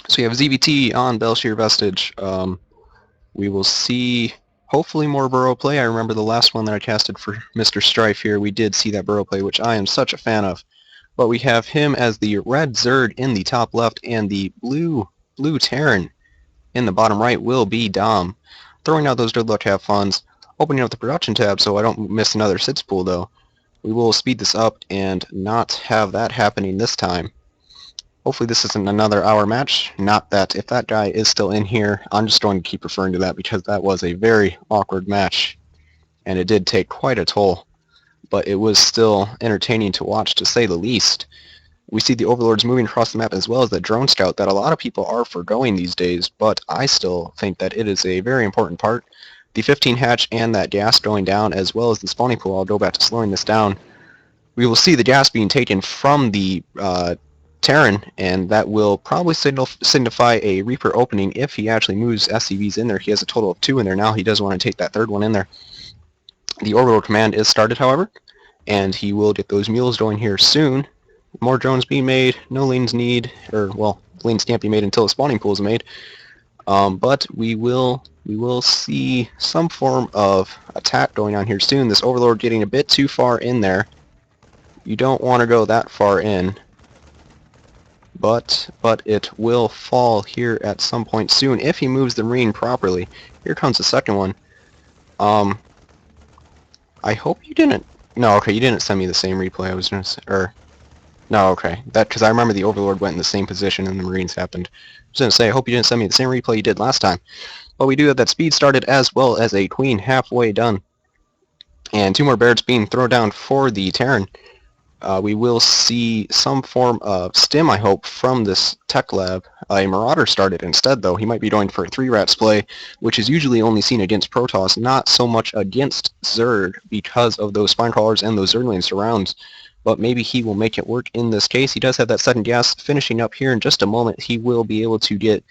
So we have ZvT on Belshir Vestige. We will see hopefully more burrow play. I remember the last one that I casted for Mr. Strife here, we did see that burrow play, which I am such a fan of. But we have him as the red Zerd in the top left, and the blue Terran in the bottom right will be Dom. Throwing out those Dreadlock tab funds, opening up the production tab so I don't miss another sits pool though. We will speed this up and not have that happening this time. Hopefully this isn't another hour match. Not that if that guy is still in here, I'm just going to keep referring to that because that was a very awkward match. And it did take quite a toll. But it was still entertaining to watch, to say the least. We see the Overlords moving across the map as well as the Drone Scout that a lot of people are forgoing these days, but I still think that it is a very important part. The 15 hatch and that gas going down as well as the spawning pool, I'll go back to slowing this down. We will see the gas being taken from the Terran, and that will probably signify a Reaper opening if he actually moves SCVs in there. He has a total of 2 in there now. He does want to take that third one in there. The Overlord command is started, however, and he will get those mules going here soon. More drones being made. No lanes lanes can't be made until the spawning pool is made. But we will see some form of attack going on here soon. This Overlord getting a bit too far in there. You don't want to go that far in. But it will fall here at some point soon if he moves the Marine properly. Here comes the second one. I hope you didn't... No, okay, you didn't send me the same replay I was going to say, no, okay, because I remember the Overlord went in the same position and the Marines happened. I was going to say, I hope you didn't send me the same replay you did last time. But we do have that speed started as well as a Queen halfway done. And 2 more Barretts being thrown down for the Terran. We will see some form of stim, I hope, from this tech lab. A Marauder started instead, though. He might be going for a 3-rats play, which is usually only seen against Protoss, not so much against Zerg because of those Spinecrawlers and those Zergling surrounds. But maybe he will make it work in this case. He does have that second gas finishing up here in just a moment. He will be able to get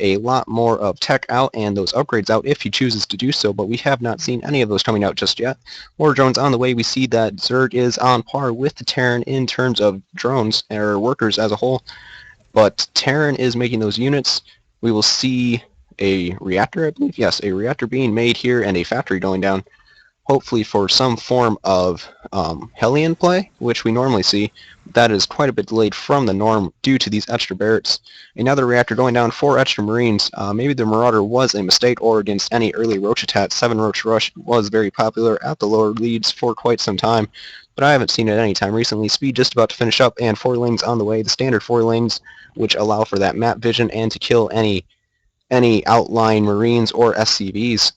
a lot more of tech out and those upgrades out if he chooses to do so, but we have not seen any of those coming out just yet. More drones on the way. We see that Zerg is on par with the Terran in terms of drones, or workers as a whole, but Terran is making those units. We will see a reactor, I believe. Yes, a reactor being made here and a factory going down, hopefully for some form of Hellion play, which we normally see. That is quite a bit delayed from the norm due to these extra Barretts. Another reactor going down, 4 extra Marines. Maybe the Marauder was a mistake, or against any early Roach attack. 7 Roach Rush was very popular at the lower leads for quite some time, but I haven't seen it any time recently. Speed just about to finish up, and 4 lanes on the way. The standard 4 lanes, which allow for that map vision and to kill any outlying Marines or SCVs.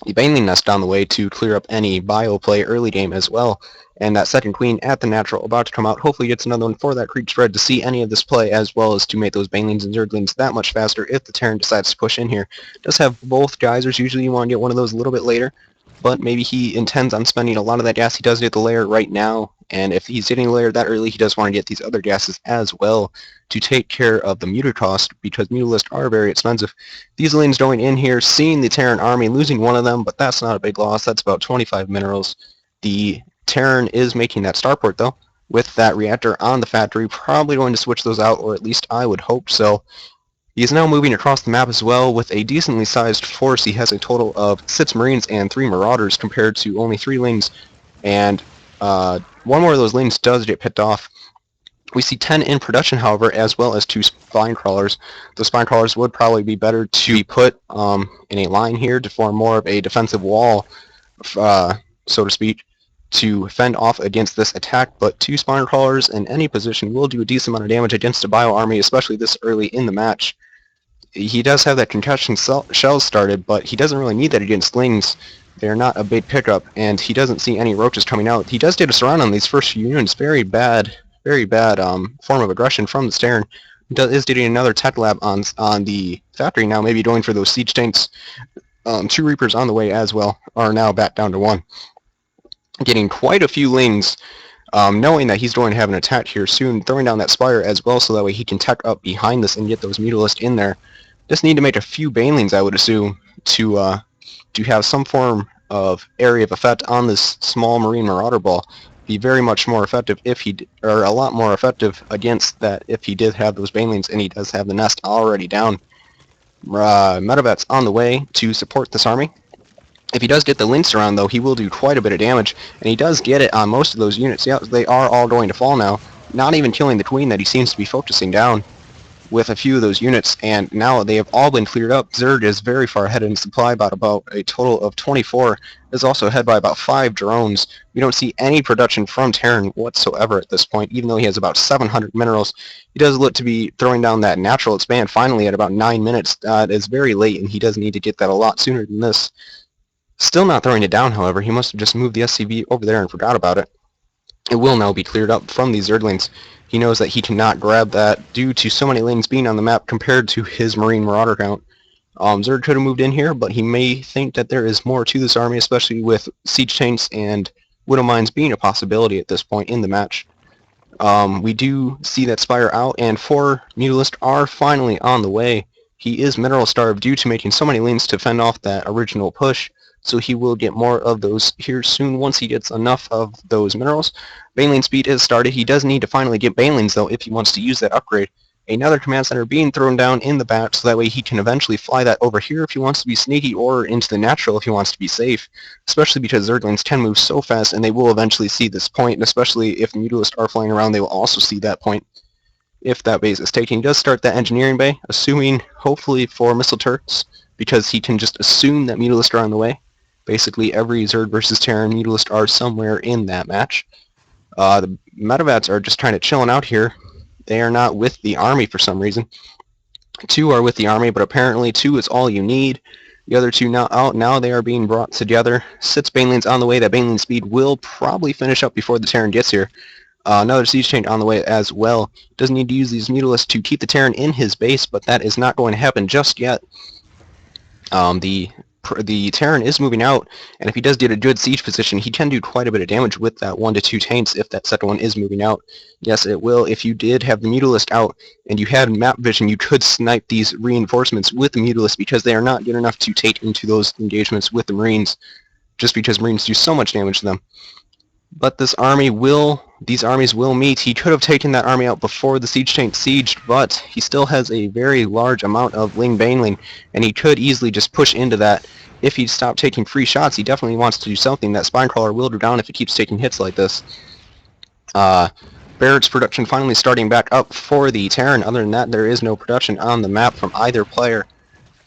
The Baneling Nest on the way to clear up any bio play early game as well. And that second Queen at the natural about to come out. Hopefully gets another one for that creep spread to see any of this play, as well as to make those Banelings and Zerglings that much faster if the Terran decides to push in here. Does have both geysers. Usually you want to get one of those a little bit later, but maybe he intends on spending a lot of that gas. He does get the layer right now, and if he's getting a layer that early, he does want to get these other gases as well to take care of the muta cost, because mutalisks are very expensive. These lanes going in here, seeing the Terran army, losing one of them, but that's not a big loss. That's about 25 minerals. The Terran is making that starport, though, with that reactor on the factory. Probably going to switch those out, or at least I would hope so. He is now moving across the map as well with a decently sized force. He has a total of 6 Marines and 3 Marauders compared to only 3 Lings, and one more of those Lings does get picked off. We see 10 in production, however, as well as 2 Spinecrawlers. The Spinecrawlers would probably be better to be put in a line here to form more of a defensive wall, so to speak, to fend off against this attack, but 2 Spinecrawlers in any position will do a decent amount of damage against a bio army, especially this early in the match. He does have that concussion shells started, but he doesn't really need that against Lings. They're not a big pickup, and he doesn't see any roaches coming out. He does get a surround on these first few units. Very bad form of aggression from the Terran. Is getting another tech lab on the factory now, maybe going for those siege tanks. 2 Reapers on the way as well, are now back down to 1. Getting quite a few Lings, knowing that he's going to have an attack here soon, throwing down that Spire as well, so that way he can tech up behind this and get those mutalisks in there. Just need to make a few Banelings, I would assume, to have some form of area of effect on this small Marine Marauder ball. be very much more effective if he, or a lot more effective against that if he did have those banelings, and he does have the nest already down. Medevac's on the way to support this army. If he does get the links around, though, he will do quite a bit of damage, and he does get it on most of those units. Yeah, they are all going to fall now, not even killing the queen that he seems to be focusing down with a few of those units, and now they have all been cleared up. Zerg is very far ahead in supply, about a total of 24. Is also ahead by about 5 drones. We don't see any production from Terran whatsoever at this point, even though he has about 700 minerals. He does look to be throwing down that natural expand finally at about 9 minutes. It is very late, and he does need to get that a lot sooner than this. Still not throwing it down, however. He must have just moved the SCV over there and forgot about it. It will now be cleared up from these Zerglings. He knows that he cannot grab that due to so many lanes being on the map compared to his Marine Marauder count. Zerg could have moved in here, but he may think that there is more to this army, especially with Siege Tanks and Widow Mines being a possibility at this point in the match. We do see that Spire out, and 4 Mutalisks are finally on the way. He is mineral starved due to making so many lanes to fend off that original push, so he will get more of those here soon once he gets enough of those minerals. Banelane speed is started. He does need to finally get Banelings, though, if he wants to use that upgrade. Another command center being thrown down in the back, so that way he can eventually fly that over here if he wants to be sneaky, or into the natural if he wants to be safe, especially because Zerglings can move so fast, and they will eventually see this point, and especially if Mutalisks are flying around, they will also see that point if that base is taken. He does start that engineering bay, assuming, hopefully, for missile turrets, because he can just assume that Mutalisks are on the way. Basically, every Zerg versus Terran Mutalist are somewhere in that match. The Medevats are just kind of chilling out here. They are not with the army for some reason. 2 are with the army, but apparently 2 is all you need. The other 2 now out. Now they are being brought together. 6 Banelings on the way. That Baneling speed will probably finish up before the Terran gets here. Another Siege Tank on the way as well. Doesn't need to use these Mutalisks to keep the Terran in his base, but that is not going to happen just yet. The Terran is moving out, and if he does get a good siege position, he can do quite a bit of damage with that 1 to 2 tanks if that second one is moving out. Yes, it will. If you did have the Mutalist out and you had map vision, you could snipe these reinforcements with the Mutalist because they are not good enough to take into those engagements with the Marines, just because Marines do so much damage to them. But these armies will meet. He could have taken that army out before the siege tank sieged, but he still has a very large amount of Ling Baneling, and he could easily just push into that. If he stopped taking free shots, he definitely wants to do something. That Spinecrawler will go down if it keeps taking hits like this. Barracks production finally starting back up for the Terran. Other than that, there is no production on the map from either player.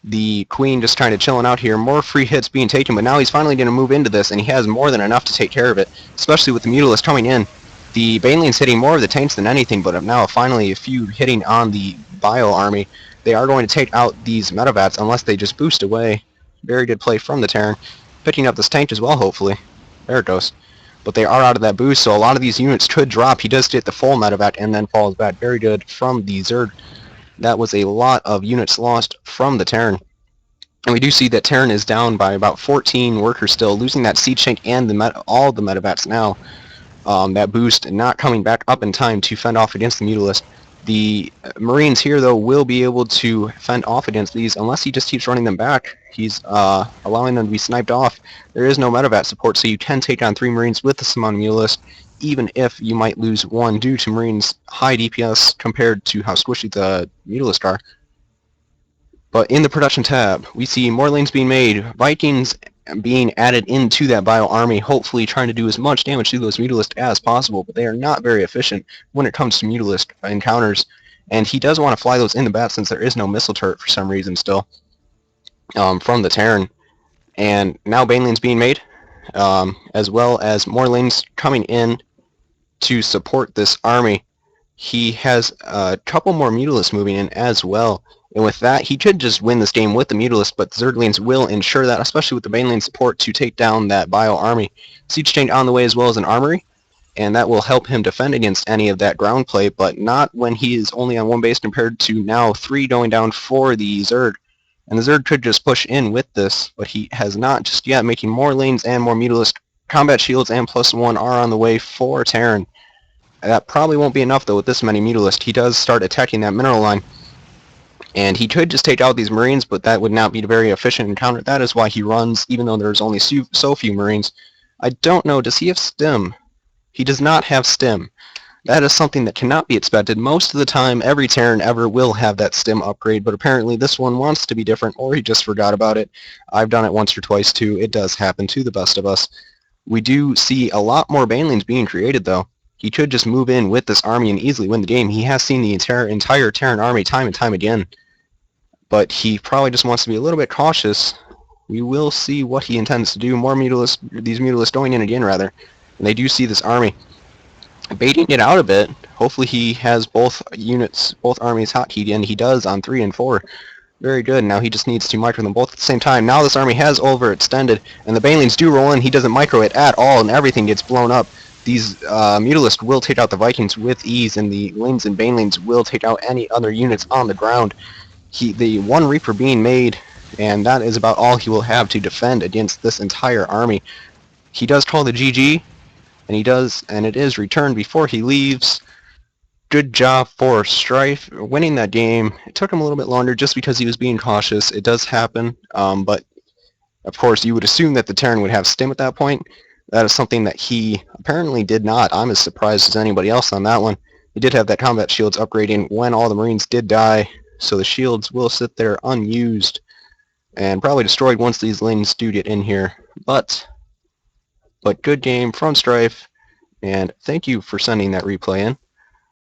The Queen just kind of chilling out here. More free hits being taken, but now he's finally going to move into this, and he has more than enough to take care of it, especially with the Mutalist coming in. The Baneling's hitting more of the tanks than anything, but now finally a few hitting on the Bio army. They are going to take out these Medevats unless they just boost away. Very good play from the Terran. Picking up this tank as well, hopefully. There it goes. But they are out of that boost, so a lot of these units could drop. He does get the full Medevat and then falls back. Very good from the Zerg. That was a lot of units lost from the Terran. And we do see that Terran is down by about 14 workers still, losing that Siege Tank and all the Medevats now. That boost not coming back up in time to fend off against the Mutalist. The Marines here, though, will be able to fend off against these unless he just keeps running them back. He's allowing them to be sniped off. There is no Medevat support, so you can take on 3 Marines with this amount of Mutalist, even if you might lose 1 due to Marines' high DPS compared to how squishy the Mutalist are. But in the production tab, we see more lanes being made, Vikings being added into that Bio army, hopefully trying to do as much damage to those Mutalists as possible, but they are not very efficient when it comes to Mutalist encounters, and he does want to fly those in the bat since there is no missile turret for some reason still from the Terran. And now Baneling's being made, as well as more lanes coming in to support this army. He has a couple more Mutalisks moving in as well. And with that, he could just win this game with the Mutalist, but the Zerglings will ensure that, especially with the Baneling support, to take down that Bio army. Siege Tank on the way as well as an armory, and that will help him defend against any of that ground play, but not when he is only on 1 base compared to now 3 going down for the Zerg. And the Zerg could just push in with this, but he has not just yet, making more lanes and more Mutalist. Combat shields and +1 are on the way for Terran. That probably won't be enough, though, with this many Mutalist. He does start attacking that mineral line. And he could just take out these Marines, but that would not be a very efficient encounter. That is why he runs, even though there's only so few Marines. I don't know, does he have Stim? He does not have stim. That is something that cannot be expected. Most of the time, every Terran ever will have that stim upgrade, but apparently this one wants to be different, or he just forgot about it. I've done it once or twice too. It does happen to the best of us. We do see a lot more banelings being created, though. He could just move in with this army and easily win the game. He has seen the entire Terran army time and time again, but he probably just wants to be a little bit cautious. We will see what he intends to do. More these Mutalisks going in again, rather. And they do see this army baiting it out a bit. Hopefully he has both armies hotkeyed, and he does on 3 and 4. Very good. Now he just needs to micro them both at the same time. Now this army has overextended, and the banelings do roll in. He doesn't micro it at all, and everything gets blown up. These Mutalisks will take out the Vikings with ease, and the Lings and banelings will take out any other units on the ground. The one Reaper being made, and that is about all he will have to defend against this entire army. He does call the GG, and it is returned before he leaves. Good job for Strife winning that game. It took him a little bit longer just because he was being cautious. It does happen, but of course you would assume that the Terran would have stim at that point. That is something that he apparently did not. I'm as surprised as anybody else on that one. He did have that combat shields upgrading when all the Marines did die, so the shields will sit there unused and probably destroyed once these Lings do get in here. But good game from Strife, and thank you for sending that replay in.